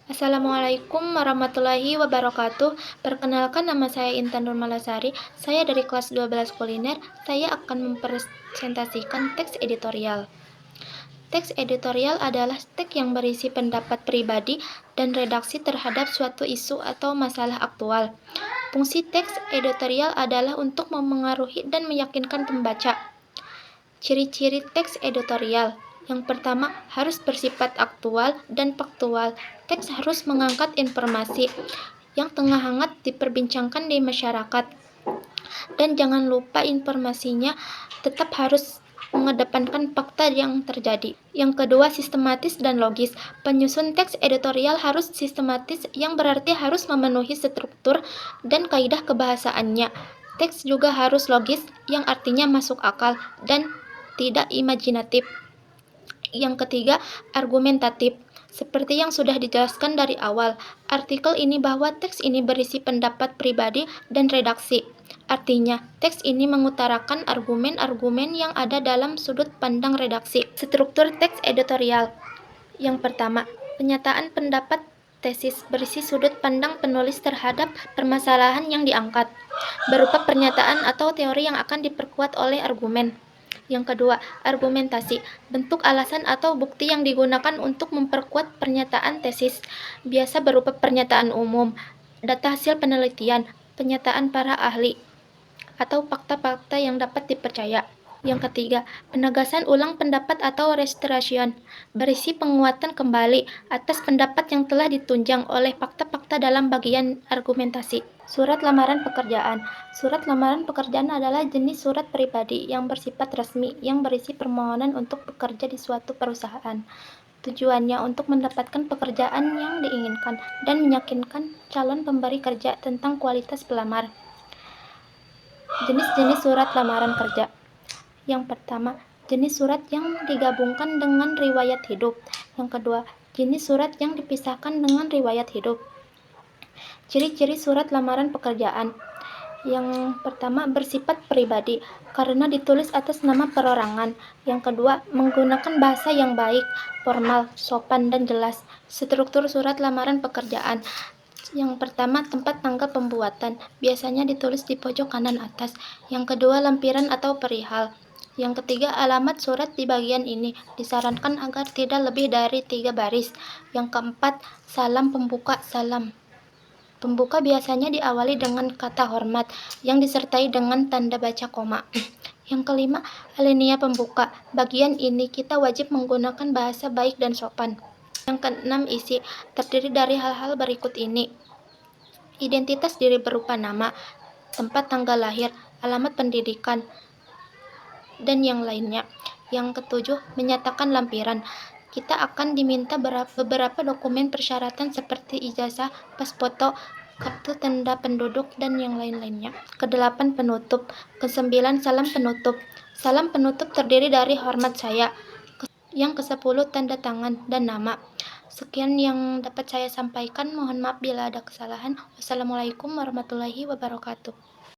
Assalamualaikum warahmatullahi wabarakatuh. Perkenalkan, nama saya Intan Nurmalasari. Saya dari kelas 12 kuliner. Saya akan mempresentasikan teks editorial. Teks editorial adalah teks yang berisi pendapat pribadi dan redaksi terhadap suatu isu atau masalah aktual. Fungsi teks editorial adalah untuk memengaruhi dan meyakinkan pembaca. Ciri-ciri teks editorial. Yang pertama, harus bersifat aktual dan faktual. Teks harus mengangkat informasi yang tengah hangat diperbincangkan di masyarakat. Dan jangan lupa informasinya tetap harus mengedepankan fakta yang terjadi. Yang kedua, sistematis dan logis. Penyusun teks editorial harus sistematis, yang berarti harus memenuhi struktur dan kaidah kebahasaannya. Teks juga harus logis, yang artinya masuk akal dan tidak imajinatif. Yang ketiga, argumentatif. Seperti yang sudah dijelaskan dari awal, artikel ini bahwa teks ini berisi pendapat pribadi dan redaksi. Artinya, teks ini mengutarakan argumen-argumen yang ada dalam sudut pandang redaksi. Struktur teks editorial. Yang pertama, penyataan pendapat tesis berisi sudut pandang penulis terhadap permasalahan yang diangkat, berupa pernyataan atau teori yang akan diperkuat oleh argumen. Yang kedua, argumentasi, bentuk alasan atau bukti yang digunakan untuk memperkuat pernyataan tesis, biasa berupa pernyataan umum, data hasil penelitian, pernyataan para ahli, atau fakta-fakta yang dapat dipercaya. Yang ketiga, penegasan ulang pendapat atau restoration, berisi penguatan kembali atas pendapat yang telah ditunjang oleh fakta-fakta dalam bagian argumentasi. Surat lamaran pekerjaan. Surat lamaran pekerjaan adalah jenis surat pribadi yang bersifat resmi yang berisi permohonan untuk bekerja di suatu perusahaan. Tujuannya untuk mendapatkan pekerjaan yang diinginkan dan meyakinkan calon pemberi kerja tentang kualitas pelamar. Jenis-jenis surat lamaran kerja. Yang pertama, jenis surat yang digabungkan dengan riwayat hidup. Yang kedua, jenis surat yang dipisahkan dengan riwayat hidup. Ciri-ciri surat lamaran pekerjaan. Yang pertama, bersifat pribadi karena ditulis atas nama perorangan. Yang kedua, menggunakan bahasa yang baik, formal, sopan, dan jelas. Struktur surat lamaran pekerjaan. Yang pertama, tempat tanggal pembuatan, biasanya ditulis di pojok kanan atas. Yang kedua, lampiran atau perihal. Yang ketiga, alamat surat di bagian ini. Disarankan agar tidak lebih dari 3 baris. Yang keempat, salam pembuka. Salam pembuka biasanya diawali dengan kata hormat yang disertai dengan tanda baca koma. Yang kelima, alinea pembuka. Bagian ini kita wajib menggunakan bahasa baik dan sopan. Yang keenam, isi. Terdiri dari hal-hal berikut ini. Identitas diri berupa nama, tempat tanggal lahir, alamat pendidikan, dan yang lainnya. Yang ketujuh, menyatakan lampiran. Kita akan diminta beberapa dokumen persyaratan seperti ijazah, pas foto, kartu tanda penduduk, dan yang lain-lainnya. Kedelapan, penutup. Kesembilan, salam penutup. Salam penutup terdiri dari hormat saya. Yang ke-10, tanda tangan dan nama. Sekian yang dapat saya sampaikan. Mohon maaf bila ada kesalahan. Wassalamualaikum warahmatullahi wabarakatuh.